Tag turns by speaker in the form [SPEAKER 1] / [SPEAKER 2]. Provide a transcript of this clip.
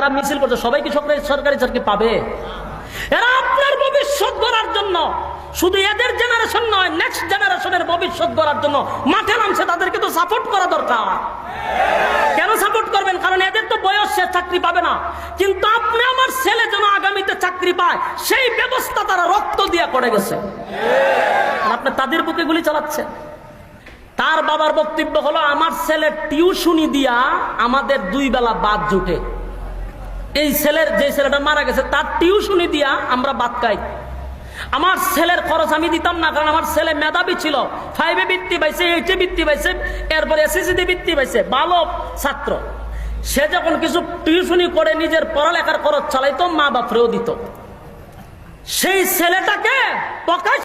[SPEAKER 1] তারা মিছিল করছে, সবাই কি সরকারি চাকরি পাবে? এরা আপনার ভবিষ্যৎ গড়ার জন্য, শুধু এদের জেনারেশন নয়, নেক্সট জেনারেশনের ভবিষ্যৎ গড়ার জন্য মাঠে নামছে। তাদেরকে তো সাপোর্ট করা দরকার। কেন সাপোর্ট করবেন? কারণ এদের তো বয়স শেষ, চাকরি পাবে না। কিন্তু আপনি আমার ছেলে যেন আগামীতে চাকরি পায়, সেই ব্যবস্থা তারা রক্ত দিয়ে করে গেছে। আপনি তাদের বুকে গুলি চালাচ্ছেন। তার বাবার বক্তব্য হলো, আমার ছেলে টিউশনি দিয়া আমাদের 2 বেলা ভাত জুটে। এই ছেলের, যে ছেলেটা মারা গেছে, তার টিউশনি দিয়া আমরা ভাত খাই। আমার ছেলের খরচ আমি দিতাম না, কারণ আমার ছেলে মেধাবী ছিল। 5-এ বৃত্তি পাইছে, 8-এ বৃত্তি পাইছে, এরপরে এসএসসিতে বৃত্তি পাইছে, ভালো ছাত্র। সে যখন কিছু টিউশনি করে নিজের পড়ালেখার খরচ চালাইতো, মা বাপরেও দিত। সেই ছেলেটাকে প্রকাশ